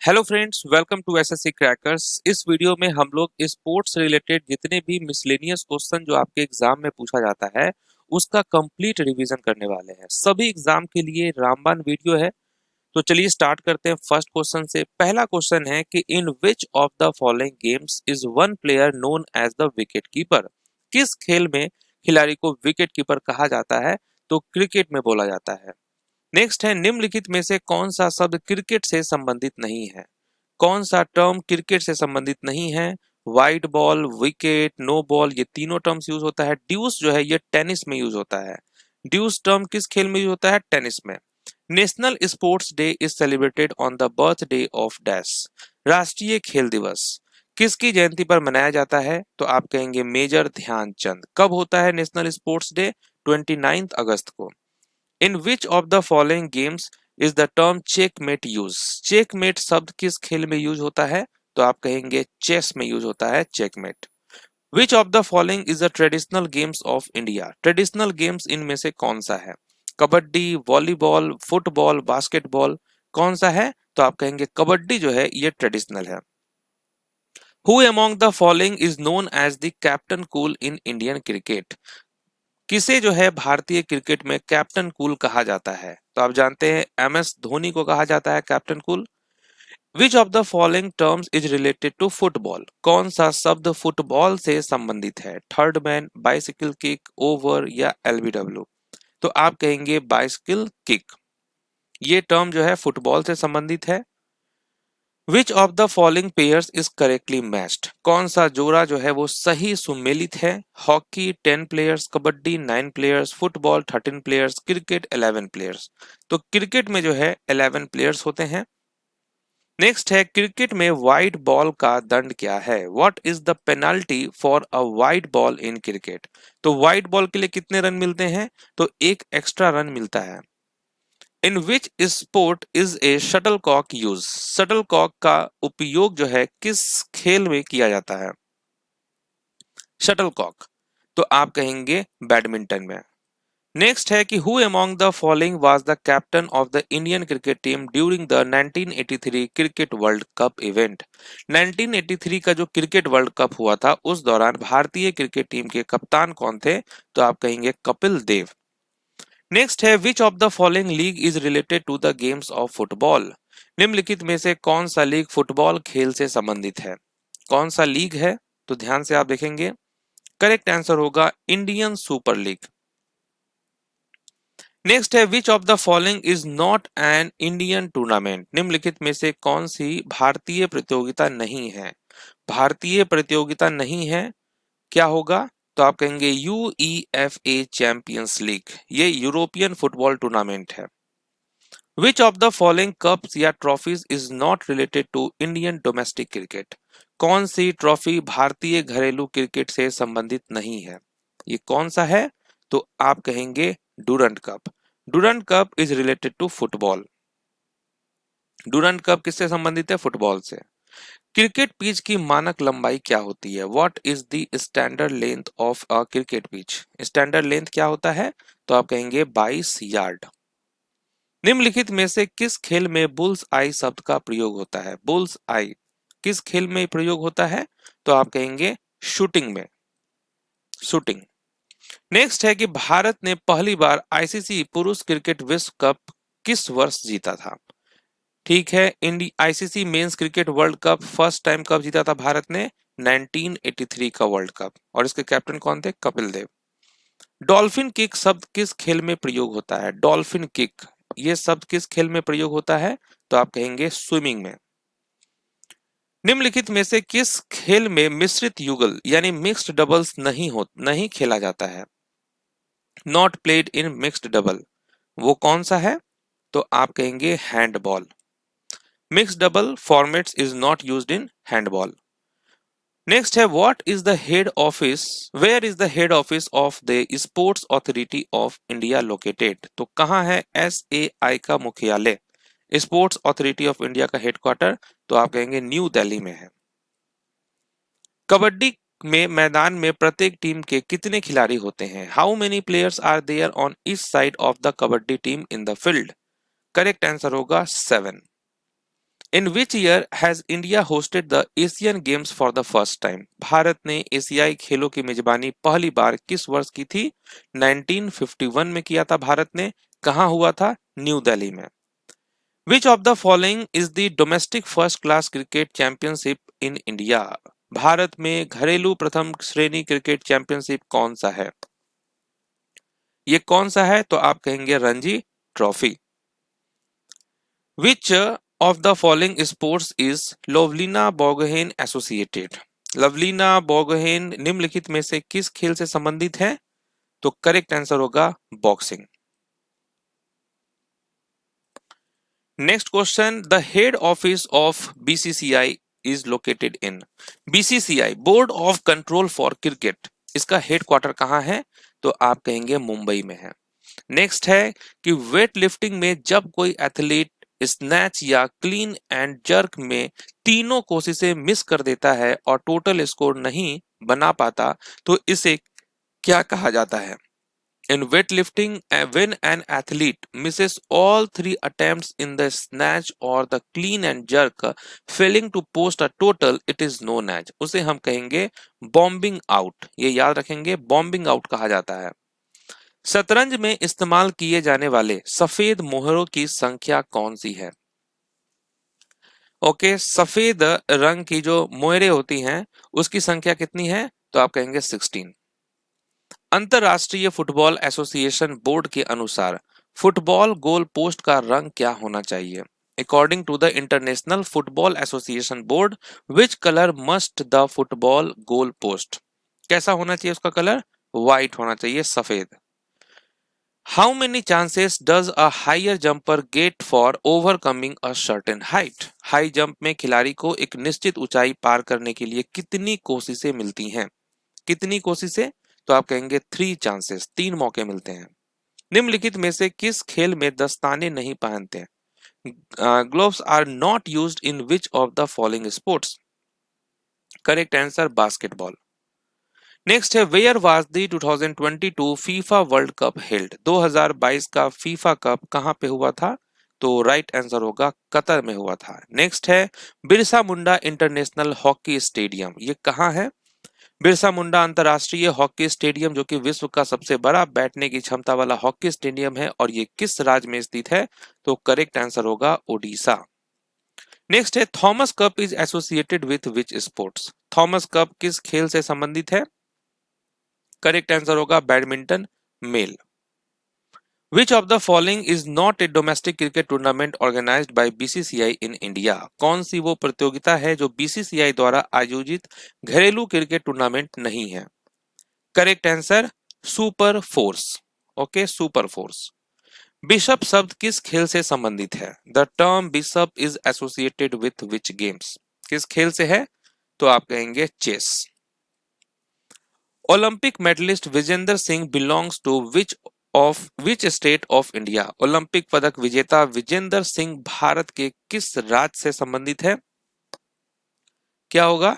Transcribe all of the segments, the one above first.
Hello friends, welcome to SSC crackers. इस video में हम लोग स्पोर्ट्स रिलेटेड जितने भी मिसलेनियस क्वेश्चन जो आपके एग्जाम में पूछा जाता है उसका कंप्लीट रिवीजन करने वाले हैं। सभी एग्जाम के लिए रामबाण वीडियो है। तो चलिए स्टार्ट करते हैं फर्स्ट क्वेश्चन से। पहला क्वेश्चन है कि in which of the following games is one player known as the wicket keeper. किस खेल में खिलाड़ी को विकेट कीपर कहा जाता है? तो क्रिकेट में बोला जाता है। नेक्स्ट है, निम्नलिखित में से कौन सा शब्द क्रिकेट से संबंधित नहीं है? कौन सा टर्म क्रिकेट से संबंधित नहीं है? Wide ball, wicket, no ball, ये तीनों टर्म्स यूज होता है। ड्यूस जो है ये टेनिस में यूज होता है। ड्यूस टर्म किस खेल में यूज होता है? टेनिस में। National sports day is celebrated on the birthday of dash. राष्ट्रीय खेल दिवस किसकी जयंती पर मनाया जाता है? तो आप कहेंगे मेजर ध्यानचंद। कब होता है नेशनल स्पोर्ट्स डे? 29 अगस्त को। In which of the following games is the term checkmate use? Checkmate शब्द किस खेल में यूज होता है? तो आप कहेंगे चेस में यूज होता है checkmate. Which of the following is the traditional games of India? Traditional games इनमें से कौन सा है? कबड्डी, वॉलीबॉल, फुटबॉल, बास्केटबॉल, कौन सा है? तो आप कहेंगे कबड्डी जो है ये ट्रेडिशनल है। Who among the following is known as the captain cool in Indian cricket? किसे जो है भारतीय क्रिकेट में कैप्टन कूल कहा जाता है? तो आप जानते हैं एमएस धोनी को कहा जाता है captain cool. Which of the following terms is related to football? कौन सा शब्द फुटबॉल से संबंधित है? Third man, bicycle kick, over या एलबीडब्ल्यू? तो आप कहेंगे बाइसिकल किक। ये टर्म जो है फुटबॉल से संबंधित है। Which of the following pairs is correctly matched? कौन सा जोड़ा जो है वो सही सुमेलित है? Hockey 10 players, kabaddi 9 players, football 13 players, cricket 11 players. तो क्रिकेट में जो है 11 प्लेयर्स होते हैं। नेक्स्ट है, क्रिकेट में वाइड बॉल का दंड क्या है? What is the penalty for a wide ball in cricket? तो वाइड बॉल के लिए कितने रन मिलते हैं? तो एक एक्स्ट्रा रन मिलता है। In which sport is a shuttlecock use? Shuttlecock का उपयोग जो है किस खेल में किया जाता है? Shuttlecock. तो आप कहेंगे बैडमिंटन में। नेक्स्ट है कि who among the following was the captain of the Indian cricket team during the 1983 cricket world cup event? 1983 का जो क्रिकेट वर्ल्ड कप हुआ था उस दौरान भारतीय क्रिकेट टीम के कप्तान कौन थे? तो आप कहेंगे कपिल देव। नेक्स्ट है, which of the following league is related to the games of football? निम्नलिखित में से कौन सा लीग फुटबॉल खेल से संबंधित है? कौन सा लीग है? तो ध्यान से आप देखेंगे। करेक्ट आंसर होगा इंडियन सुपर लीग। नेक्स्ट है, which of the following is not an Indian tournament? निम्नलिखित में से कौन सी भारतीय प्रतियोगिता नहीं है? भारतीय प्रतियोगिता नहीं है, क्या होगा? तो आप कहेंगे यूईएफए चैंपियंस लीग। ये यूरोपियन फुटबॉल टूर्नामेंट है। Which of the following cups या trophies is not related to Indian domestic cricket? कौन सी ट्रॉफी भारतीय घरेलू क्रिकेट से संबंधित नहीं है? ये कौन सा है? तो आप कहेंगे Durand cup. Durand cup is related to football. Durand cup किससे संबंधित है? फुटबॉल से। क्रिकेट पिच की मानक लंबाई क्या होती है? What is the standard length of a cricket pitch? Standard length क्या होता है? तो आप कहेंगे 22 यार्ड। निम्नलिखित में से किस खेल में बुल्स आई शब्द का प्रयोग होता है? बुल्स आई किस खेल में प्रयोग होता है? तो आप कहेंगे शूटिंग में। शूटिंग। नेक्स्ट है कि भारत ने पहली बार आईसीसी पुरुष क्रिकेट विश्व कप किस वर्ष जीता था? ठीक है, ICC men's cricket world cup first time कब जीता था भारत ने? 1983 का वर्ल्ड कप। और इसके कैप्टन कौन थे? कपिल देव। डॉल्फिन किक शब्द किस खेल में प्रयोग होता है? डॉल्फिन किक ये शब्द किस खेल में प्रयोग होता है? तो आप कहेंगे स्विमिंग में। निम्नलिखित में से किस खेल में मिश्रित युगल यानी मिक्स्ड डबल्स नहीं खेला जाता है? Not played in mixed double, वो कौन सा है? तो आप कहेंगे handball. Mixed double formats is not used in handball. Next है, what is the head office where is the head office of the sports authority of India located? तो कहाँ है एसएआई का मुख्यालय? स्पोर्ट्स अथॉरिटी ऑफ इंडिया का headquarter तो आप कहेंगे न्यू दिल्ली में है। कबड्डी में मैदान में प्रत्येक टीम के कितने खिलाड़ी होते हैं? How many players are there on each side of the kabaddi team in the field? Correct answer होगा 7। In which year has India hosted the Asian games for the first time? Bharat ने एशियाई खेलों की मेजबानी पहली बार किस वर्ष की थी? 1951 में किया था भारत ने। कहां हुआ था? न्यू दिल्ली में। विच of the following is the domestic first class cricket championship in India? Bharat में घरेलू प्रथम श्रेणी क्रिकेट चैंपियनशिप कौन सा है? ये कौन सा है? तो आप कहेंगे Ranji trophy. Which of the following sports is Lovlina Borgohain associated? Lovlina Borgohain निम्नलिखित में से किस खेल से संबंधित है? तो करेक्ट आंसर होगा boxing. Next question, the head office of BCCI is located in? BCCI board of control for cricket, इसका हेड क्वार्टर कहां है? तो आप कहेंगे मुंबई में है। नेक्स्ट है कि वेट लिफ्टिंग में जब कोई एथलीट स्नैच या क्लीन एंड जर्क में तीनों कोशिशें मिस कर देता है और टोटल स्कोर नहीं बना पाता तो इसे क्या कहा जाता है? In weightlifting, when an athlete misses all three attempts in the snatch or the clean and jerk, failing to post a total, it is known as, उसे हम कहेंगे बॉम्बिंग आउट। ये याद रखेंगे, बॉम्बिंग आउट कहा जाता है। शतरंज में इस्तेमाल किए जाने वाले सफेद मोहरों की संख्या कौन सी है? ओके, सफेद रंग की जो मोहरें होती हैं उसकी संख्या कितनी है? तो आप कहेंगे 16। अंतरराष्ट्रीय फुटबॉल एसोसिएशन बोर्ड के अनुसार फुटबॉल गोल पोस्ट का रंग क्या होना चाहिए? According to the international football association board, which colour must the football goal post? कैसा होना चाहिए उसका कलर? व्हाइट होना चाहिए, सफेद। How many chances does a higher jumper get for overcoming a certain height? High jump में खिलाड़ी को एक निश्चित ऊंचाई पार करने के लिए कितनी कोशिशें मिलती हैं? कितनी कोशिशें? तो आप कहेंगे 3 चांसेस, 3 मौके मिलते हैं। निम्नलिखित में से किस खेल में दस्ताने नहीं पहनते? Gloves are not used in which of the following sports? Correct answer basketball. Next है, where was the 2022 FIFA world cup held? 2022 का फीफा कप कहां पे हुआ था? तो राइट आंसर होगा कतर में हुआ था। नेक्स्ट है, Birsa Munda international hockey stadium, ये कहां है? बिरसा मुंडा अंतरराष्ट्रीय हॉकी स्टेडियम जो कि विश्व का सबसे बड़ा बैठने की क्षमता वाला हॉकी स्टेडियम है और ये किस राज्य में स्थित है? तो करेक्ट आंसर होगा ओडिशा। नेक्स्ट है, Thomas cup is associated with which sports? Thomas cup किस खेल से संबंधित है? करेक्ट आंसर होगा badminton male. Which of the following is not a domestic cricket tournament organised by BCCI in India? कौन सी वो प्रतियोगिता है जो बीसीसीआई द्वारा आयोजित घरेलू क्रिकेट टूर्नामेंट नहीं है? Correct answer super fours. Okay, super fours. Bishop शब्द किस खेल से संबंधित है? The term bishop is associated with which games? किस खेल से है? तो आप कहेंगे chess. Olympic medallist Vijender Singh belongs to which state of India? Olympic पदक विजेता विजेंद्र सिंह भारत के किस राज्य से संबंधित है? क्या होगा?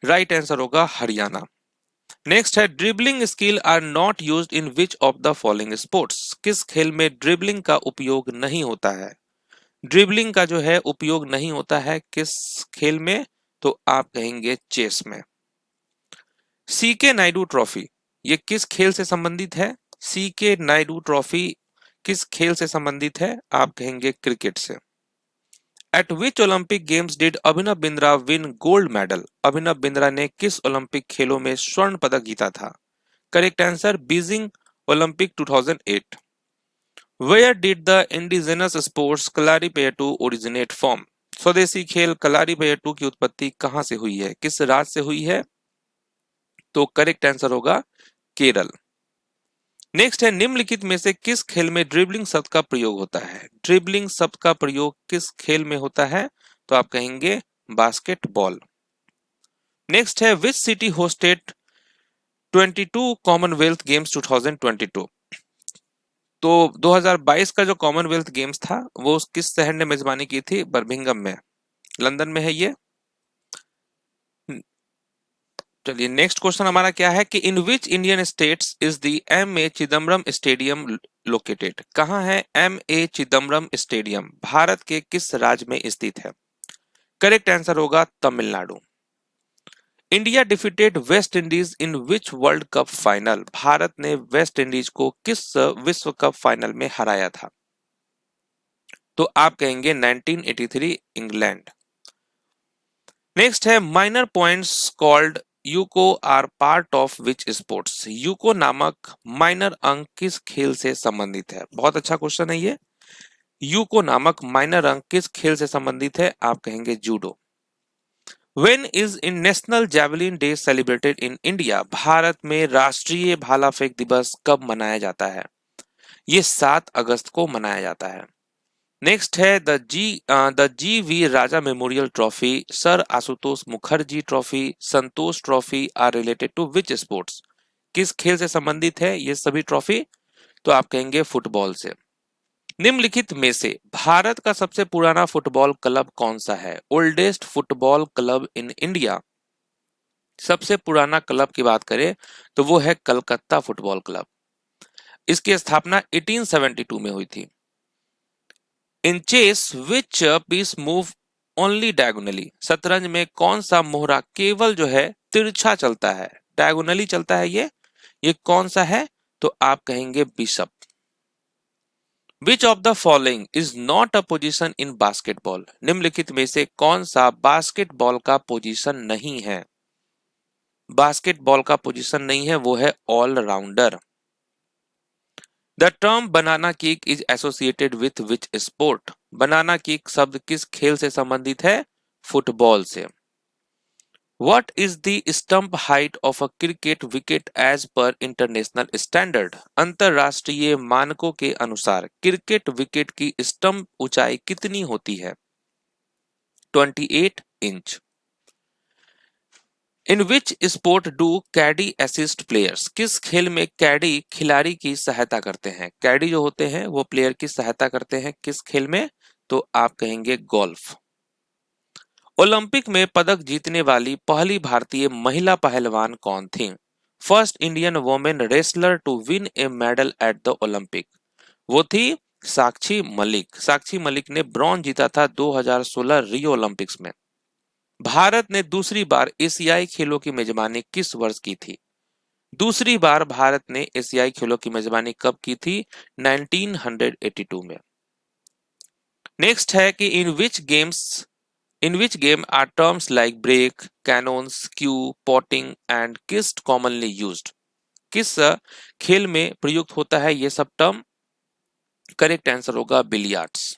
राइट आंसर होगा हरियाणा। नेक्स्ट है, dribbling skill are not used in which of the following sports? किस खेल में ड्रिबलिंग का उपयोग नहीं होता है? ड्रिबलिंग का जो है उपयोग नहीं होता है किस खेल में? तो आप कहेंगे चेस में। सीके नायडू ट्रॉफी ये किस खेल से संबंधित है? सीके नायडू ट्रॉफी किस खेल से संबंधित है? आप कहेंगे क्रिकेट से। At which Olympic games did Abhinav Bindra win gold medal? Abhinav Bindra ने किस ओलंपिक खेलों में स्वर्ण पदक जीता था? Correct answer Beijing Olympic 2008। Where did the indigenous sports Kalaripayattu originate from? स्वदेशी खेल कलारीपयट्टू की उत्पत्ति कहां से हुई है? किस राज्य से हुई है? तो करेक्ट आंसर होगा केरल। नेक्स्ट है, निम्नलिखित में से किस खेल में ड्रिबलिंग शब्द का प्रयोग होता है? ड्रिबलिंग शब्द का प्रयोग किस खेल में होता है? तो आप कहेंगे बास्केटबॉल। नेक्स्ट है, which city hosted 22 Commonwealth games 2022? तो 2022 का जो कॉमनवेल्थ गेम्स था वो किस शहर ने मेजबानी की थी? बर्मिंघम में, लंदन में है ये। चलिए नेक्स्ट क्वेश्चन हमारा क्या है कि in which Indian states is the M A. Chidambaram stadium located? कहां है एम.ए. चिदम्बरम स्टेडियम? भारत के किस राज्य में स्थित है? करेक्ट आंसर होगा Tamil Nadu. India defeated West Indies इन विच वर्ल्ड कप फाइनल? भारत ने वेस्ट इंडीज को किस विश्व कप फाइनल में हराया था? तो आप कहेंगे 1983 इंग्लैंड। नेक्स्ट है minor points called yuko are part of which sports? Yuko नामक माइनर अंक किस खेल से संबंधित है? बहुत अच्छा क्वेश्चन है ये। यूको नामक माइनर अंक किस खेल से संबंधित है? आप कहेंगे judo. When is in national javelin day celebrated in India? Bharat में राष्ट्रीय भाला फेंक दिवस कब मनाया जाता है? ये 7 अगस्त को मनाया जाता है। नेक्स्ट है the G V Raja memorial trophy, sir Ashutosh Mukherjee trophy, Santosh trophy are related to which sports? किस खेल से संबंधित है ये सभी ट्रॉफी? तो आप कहेंगे फुटबॉल से। निम्नलिखित में से भारत का सबसे पुराना फुटबॉल क्लब कौन सा है? Oldest football club in India. सबसे पुराना क्लब की बात करें तो वो है कलकत्ता फुटबॉल क्लब। इसकी स्थापना 1872 में हुई थी। इन चेस विच पीस मूव ओनली डायगोनली? शतरंज में कौन सा मोहरा केवल जो है तिरछा चलता है, डायगोनली चलता है ये कौन सा है? तो आप कहेंगे bishop. Which of the following is not a position in basketball? निम्नलिखित में से कौन सा बास्केटबॉल का पोजीशन नहीं है? बास्केटबॉल का पोजीशन नहीं है, वो है allrounder. The term banana kick is associated with which sport? Banana kick शब्द किस खेल से संबंधित है? फुटबॉल से। What is the stump height of a cricket wicket as per international standard? अंतरराष्ट्रीय मानकों के अनुसार क्रिकेट विकेट की स्टंप ऊंचाई कितनी होती है? 28 inch. In which sport do caddie assist players? किस खेल में कैडी खिलाड़ी की सहायता करते हैं? कैडी जो होते हैं वो प्लेयर की सहायता करते हैं किस खेल में? तो आप कहेंगे गोल्फ। ओलंपिक में पदक जीतने वाली पहली भारतीय महिला पहलवान कौन थी? First Indian women wrestler to win a medal at the Olympic, वो थी साक्षी मलिक। साक्षी मलिक ने ब्रॉन्ज जीता था 2016 रियो ओलंपिक्स में। भारत ने दूसरी बार एशियाई खेलों की मेजबानी किस वर्ष की थी? दूसरी बार भारत ने एशियाई खेलों की मेजबानी कब की थी? 1982 में। नेक्स्ट है कि in which game are terms like break, cannons, cue, potting and kissed commonly used? किस खेल में प्रयुक्त होता है ये सब टर्म? करेक्ट आंसर होगा billiards.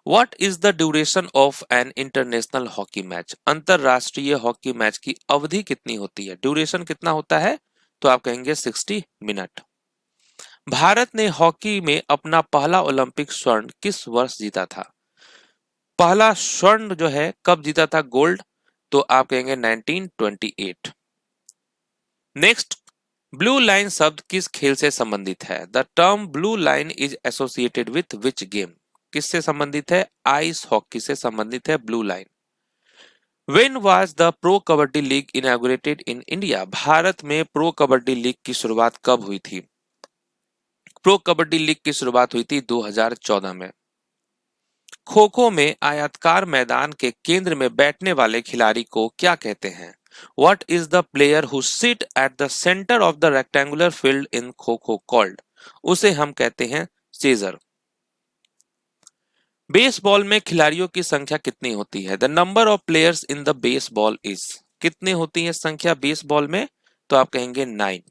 What is the duration of an international hockey match? अंतरराष्ट्रीय हॉकी मैच की अवधि कितनी होती है? ड्यूरेशन कितना होता है? तो आप कहेंगे 60 मिनट। भारत ने हॉकी में अपना पहला ओलंपिक स्वर्ण किस वर्ष जीता था? पहला स्वर्ण जो है कब जीता था गोल्ड? तो आप कहेंगे 1928। नेक्स्ट, ब्लू लाइन शब्द किस खेल से संबंधित है? The term blue line is associated with which game? किससे संबंधित है? आइस हॉकी से संबंधित है blue line. When was the pro kabaddi league inaugurated in India? Bharat में प्रो कबड्डी लीग की शुरुआत कब हुई थी? प्रो कबड्डी लीग की शुरुआत हुई थी 2014 में। खो खो में आयताकार मैदान के केंद्र में बैठने वाले खिलाड़ी को क्या कहते हैं? What is the player who sit at the center of the rectangular field in kho kho called? उसे हम कहते हैं चेजर। बेसबॉल में खिलाड़ियों की संख्या कितनी होती है? The number of players in the baseball is, कितनी होती है संख्या बेसबॉल में? तो आप कहेंगे 9।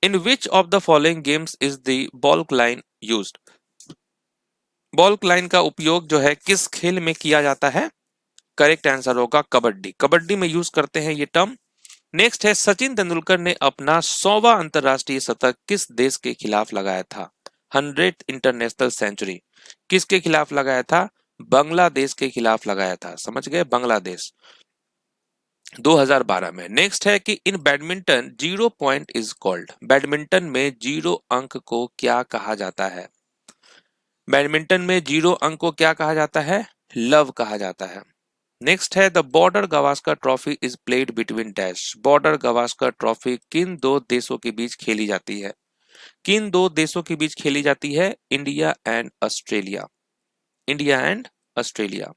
In which of the following games is the baulk line used? Baulk line का उपयोग जो है किस खेल में किया जाता है? करेक्ट आंसर होगा कबड्डी। कबड्डी में यूज करते हैं ये टर्म। नेक्स्ट है सचिन तेंदुलकर ने अपना 100वां अंतरराष्ट्रीय शतक किस देश के खिलाफ लगाया था? 100th इंटरनेशनल सेंचुरी किसके खिलाफ लगाया था? बांग्लादेश के खिलाफ लगाया था। समझ गए, बांग्लादेश 2012 में। नेक्स्ट है कि इन badminton 0 point is called? Badminton में 0 अंक को क्या कहा जाता है? बैडमिंटन में 0 अंक को क्या कहा जाता है? लव कहा जाता है। नेक्स्ट है the border Gavaskar trophy is played between dash? Border Gavaskar trophy किन दो देशों के बीच खेली जाती है? किन दो देशों के बीच खेली जाती है? India and Australia. India and Australia.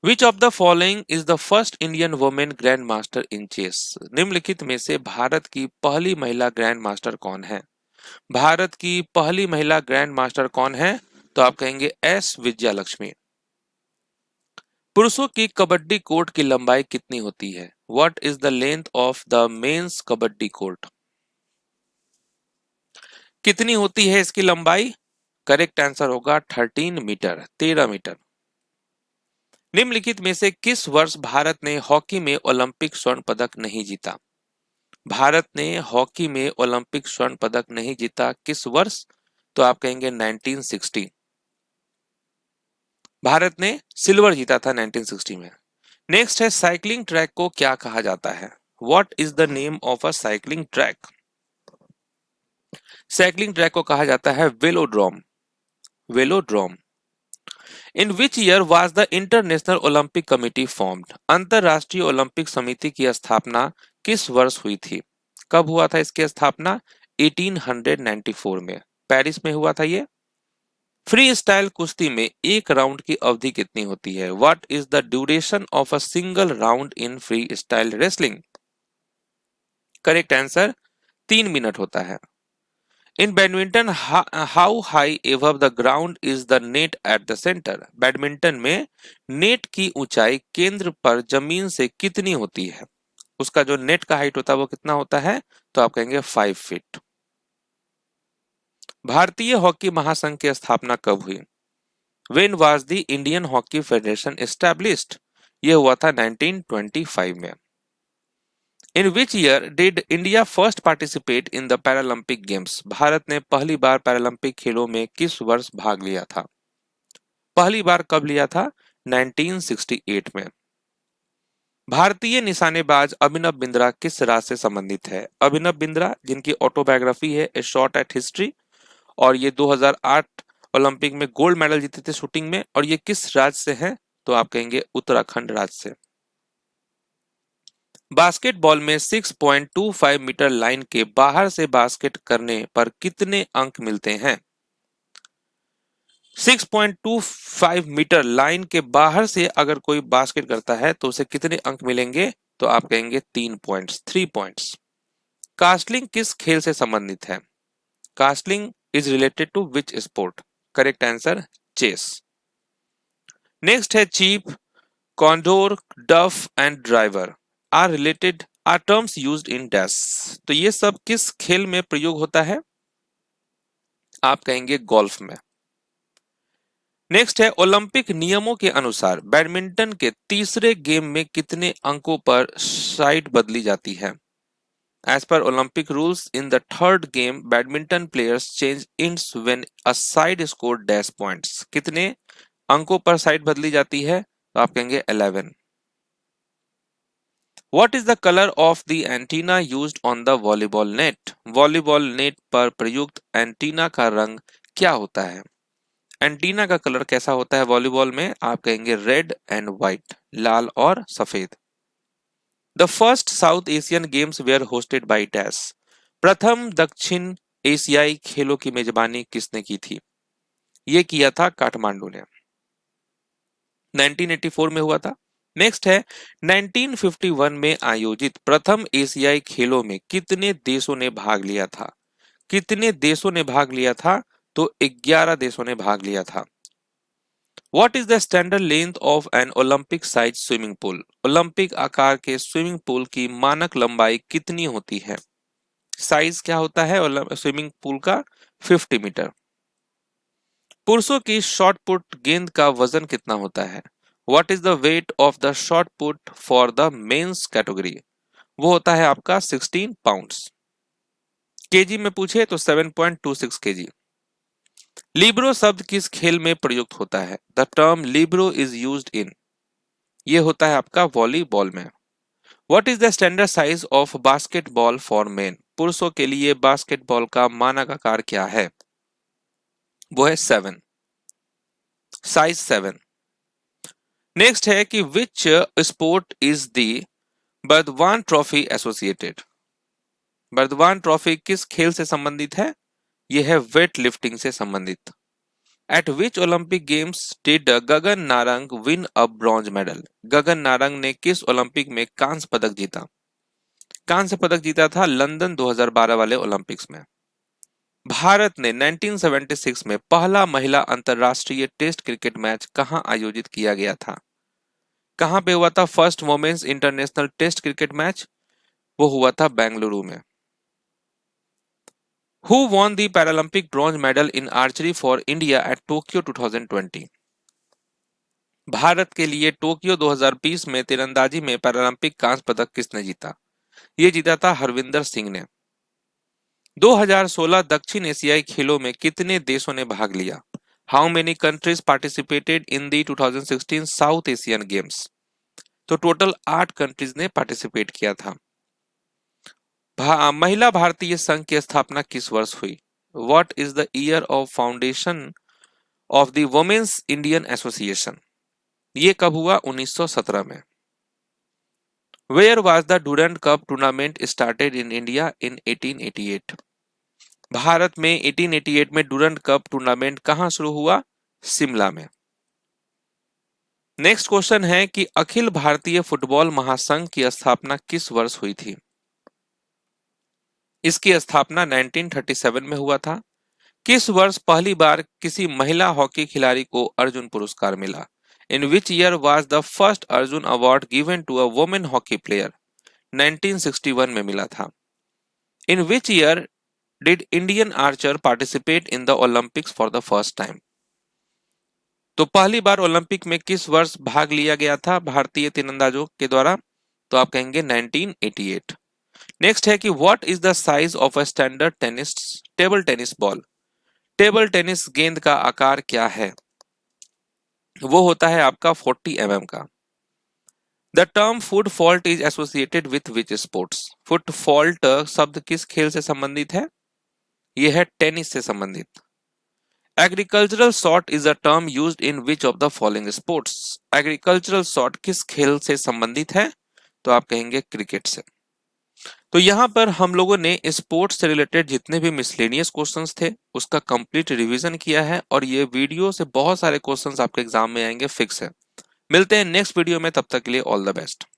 Which of the following is the first Indian women grand master in chess? निम्नलिखित में से भारत की पहली महिला ग्रैंड मास्टर कौन है? भारत की पहली महिला ग्रैंड मास्टर कौन है? तो आप कहेंगे एस विजयालक्ष्मी। पुरुषों की कबड्डी कोर्ट की लंबाई कितनी होती है? What is the length of the men's kabaddi court? कितनी होती है इसकी लंबाई? करेक्ट आंसर होगा 13 मीटर, 13 मीटर। निम्नलिखित में से किस वर्ष भारत ने हॉकी में ओलंपिक स्वर्ण पदक नहीं जीता? भारत ने हॉकी में ओलंपिक स्वर्ण पदक नहीं जीता किस वर्ष? तो आप कहेंगे 1960। भारत ने सिल्वर जीता था 1960 में। नेक्स्ट है साइकिलिंग ट्रैक को क्या कहा जाता है? What is the name of a cycling track? Cycling track को कहा जाता है velodrome. Velodrome. In which year was the international Olympic committee formed? अंतरराष्ट्रीय ओलंपिक समिति की स्थापना किस वर्ष हुई थी? कब हुआ था इसकी स्थापना? 1894 में, पेरिस में हुआ था ये। फ्री स्टाइल कुश्ती में एक राउंड की अवधि कितनी होती है? What is the duration of a single round in free style wrestling? Correct answer 3 minute होता है। इन badminton how high above the ground is the net at the centre? Badminton में नेट की ऊंचाई केंद्र पर जमीन से कितनी होती है? उसका जो नेट का हाइट होता है वो कितना होता है? तो आप कहेंगे 5 फीट। भारतीय हॉकी महासंघ की स्थापना कब हुई? When was the Indian Hockey Federation established? ये हुआ था 1925 में। In which year did India first participate in the Paralympic Games? Bharat ने पहली बार पैरालंपिक खेलों में किस वर्ष भाग लिया था? पहली बार कब लिया था? 1968 में। भारतीय निशानेबाज अभिनव बिंद्रा किस राज्य से संबंधित है? अभिनव बिंद्रा जिनकी ऑटोबायोग्राफी है ए शॉट एट हिस्ट्री, और ये 2008 ओलंपिक में गोल्ड मेडल जीते थे शूटिंग में, और ये किस राज्य से हैं? तो आप कहेंगे उत्तराखंड राज्य से। बास्केटबॉल में 6.25 मीटर लाइन के बाहर से बास्केट करने पर कितने अंक मिलते हैं? 6.25 मीटर लाइन के बाहर से अगर कोई बास्केट करता है तो उसे कितने अंक मिलेंगे? तो आप कहेंगे 3 पॉइंट्स, 3 पॉइंट्स। कास्टलिंग किस खेल से संबंधित है? Castling is related to which sport? Correct answer chess. Next है chief, condor, duff and driver are related, are terms used in dash. तो ये सब किस खेल में प्रयोग होता है? आप कहेंगे गोल्फ में। नेक्स्ट है ओलंपिक नियमों के अनुसार बैडमिंटन के तीसरे गेम में कितने अंकों पर साइड बदली जाती है? As per Olympic rules in the third game badminton players change ends when a side score dash points. कितने अंकों पर साइड बदली जाती है? तो आप कहेंगे 11। What is the color of the antenna used on the volleyball net? Volleyball net पर प्रयुक्त एंटीना का रंग क्या होता है? एंटीना का कलर कैसा होता है वॉलीबॉल में? आप कहेंगे रेड एंड व्हाइट, लाल और सफेद। The first South Asian games were hosted by dash. प्रथम दक्षिण एशियाई खेलों की मेजबानी किसने की थी? ये किया था काठमांडू ने, 1984 में हुआ था। नेक्स्ट है 1951 में आयोजित प्रथम एशियाई खेलों में कितने देशों ने भाग लिया था? कितने देशों ने भाग लिया था? तो 11 देशों ने भाग लिया था। What is the standard length of an Olympic sized swimming pool? Olympic आकार के स्विमिंग पूल की मानक लंबाई कितनी होती है? साइज क्या होता है स्विमिंग पूल का? 50 मीटर। पुरुषों की शॉट पुट गेंद का वजन कितना होता है? What is the weight of the shot put for the men's category? वो होता है आपका 16 पाउंड्स। केजी में पूछे तो 7.26 केजी। लिब्रो शब्द किस खेल में प्रयुक्त होता है? The term Libre is used in, ये होता है आपका वॉलीबॉल में। What is the standard size of basketball for main? पुरुषों के लिए बास्केटबॉल का मानक आकार क्या है? वो है 7, साइज 7। नेक्स्ट है कि which sport is the Burdwan trophy associated? Burdwan trophy किस खेल से संबंधित है? यह है वेट लिफ्टिंग से संबंधित। At which Olympic games did Gagan Narang win a bronze medal? Gagan Narang ने किस ओलंपिक में कांस्य पदक जीता? कांस्य पदक जीता था लंदन 2012 वाले ओलंपिक्स में। भारत ने 1976 में पहला महिला अंतर्राष्ट्रीय टेस्ट क्रिकेट मैच कहां आयोजित किया गया था? कहां पे हुआ था first women's international test cricket match? वो हुआ था बेंगलुरु में। Who won the paralympic bronze medal in archery for India at Tokyo 2020? भारत के लिए टोक्यो 2020 में तीरंदाजी में पैरालंपिक कांस्य पदक किसने जीता? ये जीता था हरविंदर सिंह ने। 2016 दक्षिण एशियाई खेलों में कितने देशों ने भाग लिया? How many countries participated in the 2016 south Asian games? तो टोटल 8 कंट्रीज ने पार्टिसिपेट किया था। महिला भारतीय संघ की स्थापना किस वर्ष हुई? What is the year of foundation of the women's Indian association? ये कब हुआ? 1917 में। Where was the Durand cup tournament started in India in 1888? भारत में 1888 में डूरंट कप टूर्नामेंट कहां शुरू हुआ? शिमला में। नेक्स्ट क्वेश्चन है कि अखिल भारतीय फुटबॉल महासंघ की स्थापना किस वर्ष हुई थी? इसकी स्थापना 1937 में हुआ था। किस वर्ष पहली बार किसी महिला हॉकी खिलाड़ी को अर्जुन पुरस्कार मिला? In which year was the first Arjun award given to a women hockey player? 1961 में मिला था। In which year did Indian archer participate in the Olympics for the first time? तो पहली बार ओलंपिक में किस वर्ष भाग लिया गया था भारतीय तीरंदाजों के द्वारा? तो आप कहेंगे 1988। नेक्स्ट है कि what is the size of a standard tennis table tennis ball? Table tennis गेंद का आकार क्या है? वो होता है आपका 40 mm का। The term foot fault is associated with which sports? Foot fault शब्द किस खेल से संबंधित है? यह है टेनिस से संबंधित। Agricultural shot is a term used in which of the following sports? Agricultural shot किस खेल से संबंधित है? तो आप कहेंगे क्रिकेट से। तो यहां पर हम लोगों ने स्पोर्ट्स से रिलेटेड जितने भी मिसलेनियस क्वेश्चंस थे उसका कंप्लीट रिवीजन किया है और ये वीडियो से बहुत सारे क्वेश्चंस आपके एग्जाम में आएंगे, फिक्स है। मिलते हैं नेक्स्ट वीडियो में, तब तक के लिए ऑल द बेस्ट।